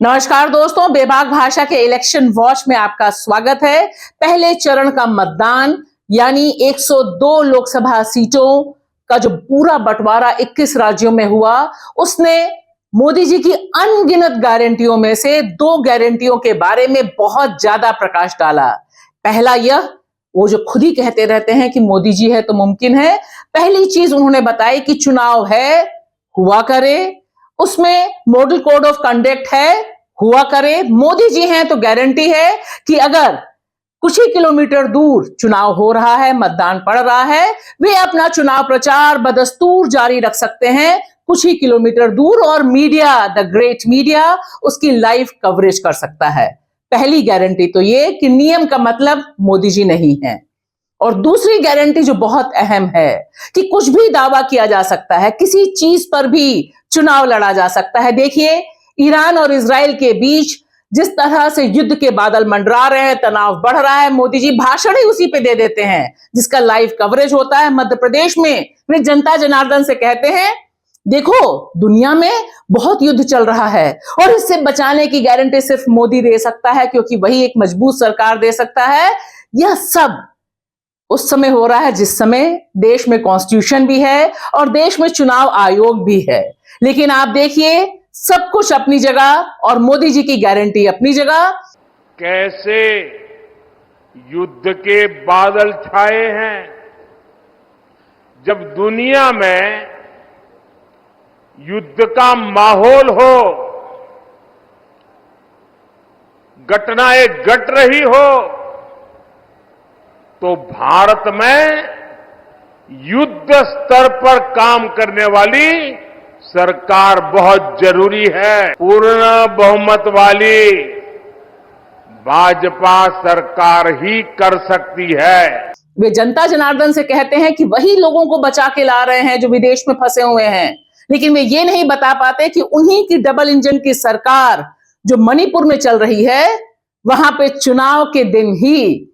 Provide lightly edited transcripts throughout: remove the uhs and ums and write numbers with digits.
नमस्कार दोस्तों, बेबाक भाषा के इलेक्शन वॉच में आपका स्वागत है। पहले चरण का मतदान यानी 102 लोकसभा सीटों का जो पूरा बंटवारा 21 राज्यों में हुआ, उसने मोदी जी की अनगिनत गारंटियों में से 2 गारंटियों के बारे में बहुत ज्यादा प्रकाश डाला। पहला यह, वो जो खुद ही कहते रहते हैं कि मोदी जी है तो मुमकिन है। पहली चीज उन्होंने बताई कि चुनाव है, हुआ करे, उसमें मॉडल कोड ऑफ कंडक्ट है, हुआ करे। मोदी जी हैं तो गारंटी है कि अगर कुछ ही किलोमीटर दूर चुनाव हो रहा है, मतदान पड़ रहा है, वे अपना चुनाव प्रचार बदस्तूर जारी रख सकते हैं कुछ ही किलोमीटर दूर, और मीडिया, द ग्रेट मीडिया, उसकी लाइव कवरेज कर सकता है। पहली गारंटी तो ये कि नियम का मतलब मोदी जी नहीं है। और दूसरी गारंटी जो बहुत अहम है कि कुछ भी दावा किया जा सकता है, किसी चीज पर भी चुनाव लड़ा जा सकता है। देखिए, ईरान और इजराइल के बीच जिस तरह से युद्ध के बादल मंडरा रहे हैं, तनाव बढ़ रहा है, मोदी जी भाषण ही उसी पे दे देते हैं जिसका लाइव कवरेज होता है। मध्य प्रदेश में वे जनता जनार्दन से कहते हैं, देखो दुनिया में बहुत युद्ध चल रहा है और इससे बचाने की गारंटी सिर्फ मोदी दे सकता है, क्योंकि वही एक मजबूत सरकार दे सकता है। यह सब उस समय हो रहा है जिस समय देश में कॉन्स्टिट्यूशन भी है और देश में चुनाव आयोग भी है। लेकिन आप देखिए, सब कुछ अपनी जगह और मोदी जी की गारंटी अपनी जगह। कैसे युद्ध के बादल छाए हैं। जब दुनिया में युद्ध का माहौल हो, घटनाएं घट रही हो, तो भारत में युद्ध स्तर पर काम करने वाली सरकार बहुत जरूरी है। पूर्ण बहुमत वाली भाजपा सरकार ही कर सकती है। वे जनता जनार्दन से कहते हैं कि वही लोगों को बचा के ला रहे हैं जो विदेश में फंसे हुए हैं, लेकिन वे ये नहीं बता पाते कि उन्हीं की डबल इंजन की सरकार जो मणिपुर में चल रही है, वहां पे चुनाव के दिन ही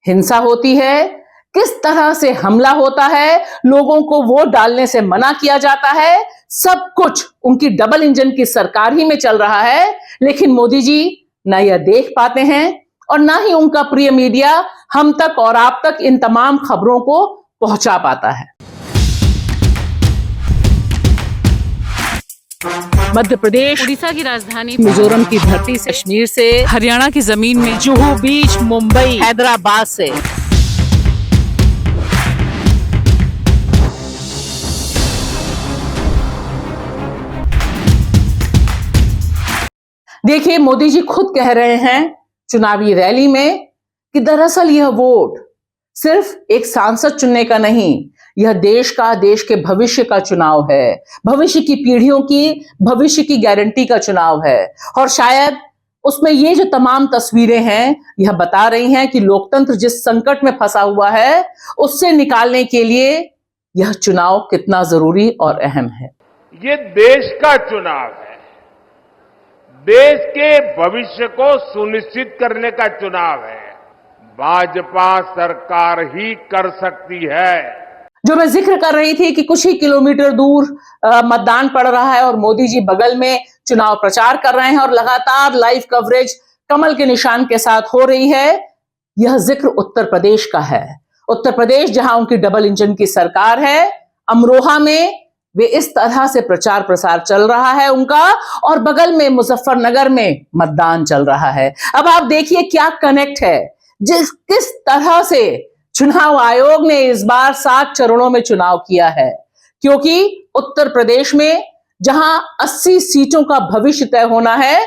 हिंसा होती है, किस तरह से हमला होता है, लोगों को वोट डालने से मना किया जाता है। सब कुछ उनकी डबल इंजन की सरकार ही में चल रहा है। लेकिन मोदी जी ना यह देख पाते हैं और ना ही उनका प्रिय मीडिया हम तक और आप तक इन तमाम खबरों को पहुंचा पाता है। मध्य प्रदेश, उड़ीसा की राजधानी, मिजोरम की धरती से, कश्मीर से, हरियाणा की जमीन में, जुहू बीच, मुंबई, हैदराबाद से, देखिए मोदी जी खुद कह रहे हैं चुनावी रैली में कि दरअसल यह वोट सिर्फ एक सांसद चुनने का नहीं, यह देश का, देश के भविष्य का चुनाव है, भविष्य की पीढ़ियों की भविष्य की गारंटी का चुनाव है। और शायद उसमें ये जो तमाम तस्वीरें हैं, यह बता रही हैं कि लोकतंत्र जिस संकट में फंसा हुआ है, उससे निकालने के लिए यह चुनाव कितना जरूरी और अहम है। ये देश का चुनाव है, देश के भविष्य को सुनिश्चित करने का चुनाव है। भाजपा सरकार ही कर सकती है। जो मैं जिक्र कर रही थी कि कुछ ही किलोमीटर दूर मतदान पड़ रहा है और मोदी जी बगल में चुनाव प्रचार कर रहे हैं और लगातार लाइव कवरेज कमल के निशान के साथ हो रही है, यह जिक्र उत्तर प्रदेश का है। उत्तर प्रदेश जहां उनकी डबल इंजन की सरकार है, अमरोहा में वे इस तरह से प्रचार प्रसार चल रहा है उनका, और बगल में मुजफ्फरनगर में मतदान चल रहा है। अब आप देखिए क्या कनेक्ट है, किस तरह से चुनाव आयोग ने इस बार 7 चरणों में चुनाव किया है, क्योंकि उत्तर प्रदेश में जहां 80 सीटों का भविष्य तय होना है,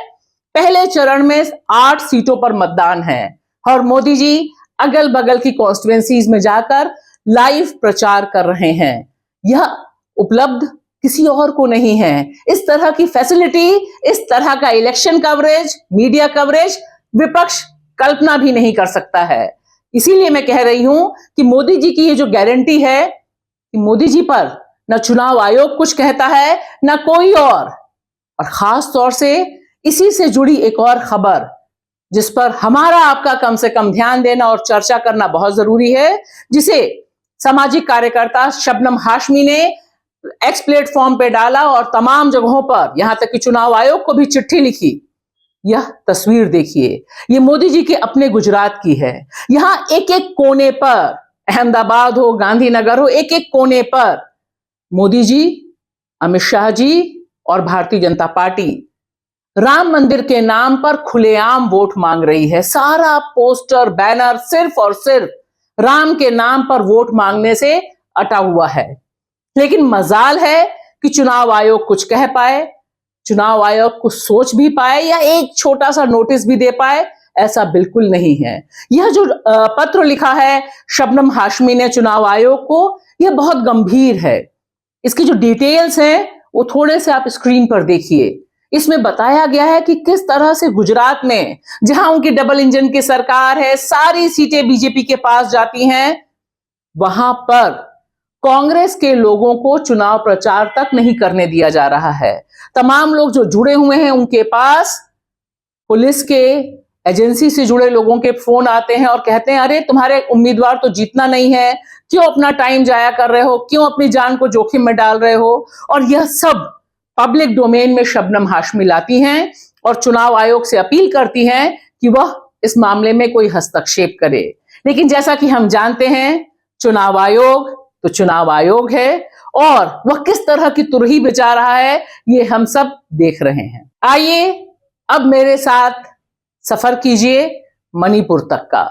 पहले चरण में 8 सीटों पर मतदान है और मोदी जी अगल बगल की कॉन्स्टिट्यूएंसीज में जाकर लाइव प्रचार कर रहे हैं। यह उपलब्ध किसी और को नहीं है। इस तरह की फैसिलिटी, इस तरह का इलेक्शन कवरेज, मीडिया कवरेज विपक्ष कल्पना भी नहीं कर सकता है। इसीलिए मैं कह रही हूं कि मोदी जी की ये जो गारंटी है कि मोदी जी पर न चुनाव आयोग कुछ कहता है न कोई और खास तौर से इसी से जुड़ी एक और खबर जिस पर हमारा आपका कम से कम ध्यान देना और चर्चा करना बहुत जरूरी है, जिसे सामाजिक कार्यकर्ता शबनम हाशमी ने एक्स प्लेटफॉर्म पे डाला और तमाम जगहों पर, यहां तक कि चुनाव आयोग को भी चिट्ठी लिखी यह तस्वीर देखिए, ये मोदी जी के अपने गुजरात की है। यहां एक एक कोने पर, अहमदाबाद हो, गांधीनगर हो, एक एक कोने पर मोदी जी, अमित शाह जी और भारतीय जनता पार्टी राम मंदिर के नाम पर खुलेआम वोट मांग रही है। सारा पोस्टर बैनर सिर्फ और सिर्फ राम के नाम पर वोट मांगने से अटा हुआ है। लेकिन मजाल है कि चुनाव आयोग कुछ कह पाए, चुनाव आयोग कुछ सोच भी पाए या एक छोटा सा नोटिस भी दे पाए, ऐसा बिल्कुल नहीं है। यह जो पत्र लिखा है शबनम हाशमी ने चुनाव आयोग को, यह बहुत गंभीर है। इसकी जो डिटेल्स हैं वो थोड़े से आप स्क्रीन पर देखिए। इसमें बताया गया है कि किस तरह से गुजरात में, जहां उनकी डबल इंजन की सरकार है, सारी सीटें बीजेपी के पास जाती हैं, वहां पर कांग्रेस के लोगों को चुनाव प्रचार तक नहीं करने दिया जा रहा है। तमाम लोग जो जुड़े हुए हैं उनके पास पुलिस के, एजेंसी से जुड़े लोगों के फोन आते हैं और कहते हैं, अरे तुम्हारे उम्मीदवार तो जीतना नहीं है, क्यों अपना टाइम जाया कर रहे हो, क्यों अपनी जान को जोखिम में डाल रहे हो। और यह सब पब्लिक डोमेन में शबनम हाशमी लाती हैं और चुनाव आयोग से अपील करती हैं कि वह इस मामले में कोई हस्तक्षेप करे। लेकिन जैसा कि हम जानते हैं, चुनाव आयोग तो चुनाव आयोग है और वह किस तरह की तुरही बिचा रहा है ये हम सब देख रहे हैं। आइए अब मेरे साथ सफर कीजिए मणिपुर तक का।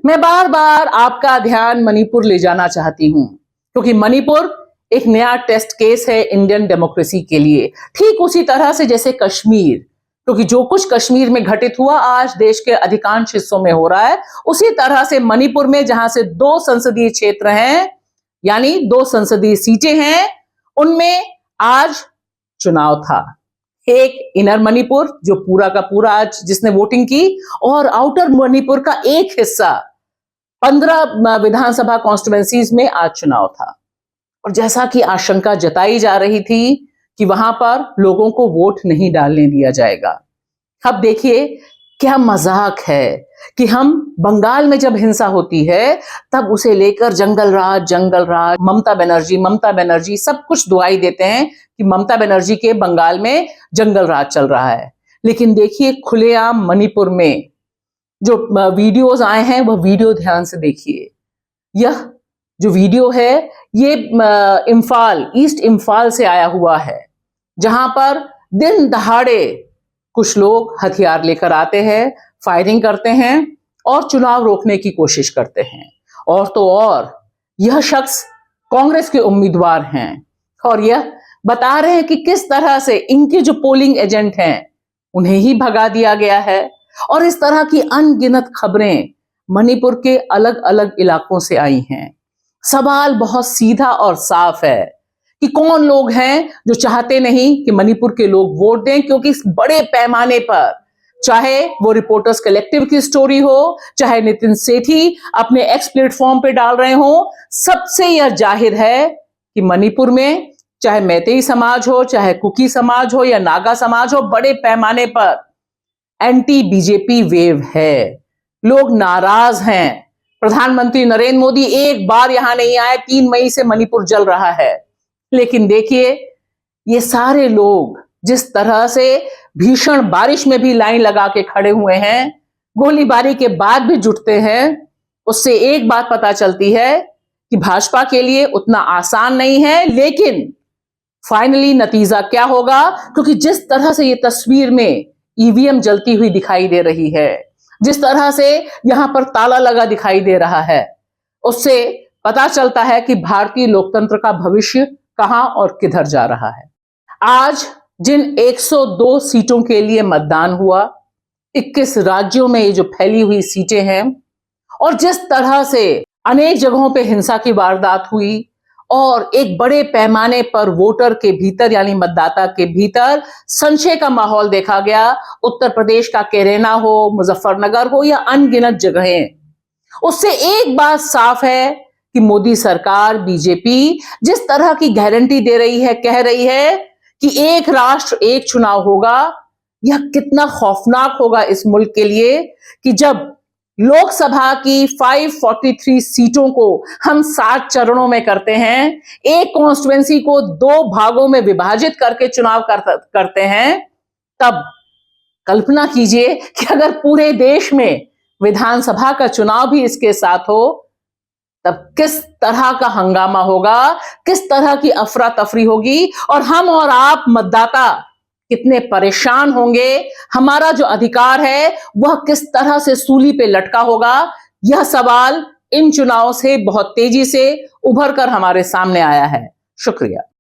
मैं बार बार आपका ध्यान मणिपुर ले जाना चाहती हूं क्योंकि मणिपुर एक नया टेस्ट केस है इंडियन डेमोक्रेसी के लिए, ठीक उसी तरह से जैसे कश्मीर, क्योंकि जो कुछ कश्मीर में घटित हुआ आज देश के अधिकांश हिस्सों में हो रहा है, उसी तरह से मणिपुर में जहां से 2 संसदीय क्षेत्र हैं, यानी 2 संसदीय सीटें हैं, उनमें आज चुनाव था। एक इनर मणिपुर जो पूरा का पूरा आज जिसने वोटिंग की, और आउटर मणिपुर का एक हिस्सा 15 विधानसभा कॉन्स्टिट्यूएंसीज में आज चुनाव था। और जैसा कि आशंका जताई जा रही थी कि वहां पर लोगों को वोट नहीं डालने दिया जाएगा। अब देखिए क्या मजाक है कि हम बंगाल में जब हिंसा होती है तब उसे लेकर जंगल राज, ममता बनर्जी सब कुछ दुआई देते हैं कि ममता बनर्जी के बंगाल में जंगल राज चल रहा है। लेकिन देखिए खुलेआम मणिपुर में जो वीडियोस आए हैं वह वीडियो ध्यान से देखिए। यह जो वीडियो है ये ईस्ट इम्फाल से आया हुआ है, जहां पर दिन दहाड़े कुछ लोग हथियार लेकर आते हैं, फायरिंग करते हैं और चुनाव रोकने की कोशिश करते हैं। और तो और यह शख्स कांग्रेस के उम्मीदवार हैं और यह बता रहे हैं कि किस तरह से इनके जो पोलिंग एजेंट हैं उन्हें ही भगा दिया गया है। और इस तरह की अनगिनत खबरें मणिपुर के अलग अलग इलाकों से आई हैं। सवाल बहुत सीधा और साफ है कि कौन लोग हैं जो चाहते नहीं कि मणिपुर के लोग वोट दें, क्योंकि इस बड़े पैमाने पर, चाहे वो रिपोर्टर्स कलेक्टिव की स्टोरी हो, चाहे नितिन सेठी अपने एक्स प्लेटफॉर्म पे डाल रहे हो, सबसे यह जाहिर है कि मणिपुर में चाहे मैतेई समाज हो, चाहे कुकी समाज हो या नागा समाज हो, बड़े पैमाने पर एंटी बीजेपी वेव है। लोग नाराज हैं। प्रधानमंत्री नरेंद्र मोदी एक बार यहां नहीं आए, 3 मई से मणिपुर जल रहा है। लेकिन देखिए ये सारे लोग जिस तरह से भीषण बारिश में भी लाइन लगा के खड़े हुए हैं, गोलीबारी के बाद भी जुटते हैं, उससे एक बात पता चलती है कि भाजपा के लिए उतना आसान नहीं है। लेकिन फाइनली नतीजा क्या होगा, क्योंकि जिस तरह से ये तस्वीर में ईवीएम जलती हुई दिखाई दे रही है, जिस तरह से यहां पर ताला लगा दिखाई दे रहा है, उससे पता चलता है कि भारतीय लोकतंत्र का भविष्य कहां और किधर जा रहा है। आज जिन 102 सीटों के लिए मतदान हुआ, 21 राज्यों में ये जो फैली हुई सीटें हैं, और जिस तरह से अनेक जगहों पे हिंसा की वारदात हुई और एक बड़े पैमाने पर वोटर के भीतर यानी मतदाता के भीतर संशय का माहौल देखा गया, उत्तर प्रदेश का कैरेना हो, मुजफ्फरनगर हो या अनगिनत जगहें, उससे एक बात साफ है कि मोदी सरकार, बीजेपी जिस तरह की गारंटी दे रही है, कह रही है कि एक राष्ट्र एक चुनाव होगा, यह कितना खौफनाक होगा इस मुल्क के लिए कि जब लोकसभा की 543 सीटों को हम 7 चरणों में करते हैं, एक कॉन्स्टिट्यूएंसी को 2 भागों में विभाजित करके चुनाव करते हैं, तब कल्पना कीजिए कि अगर पूरे देश में विधानसभा का चुनाव भी इसके साथ हो, तब किस तरह का हंगामा होगा, किस तरह की अफरा तफरी होगी और हम और आप मतदाता कितने परेशान होंगे। हमारा जो अधिकार है वह किस तरह से सूली पे लटका होगा। यह सवाल इन चुनावों से बहुत तेजी से उभर कर हमारे सामने आया है। शुक्रिया।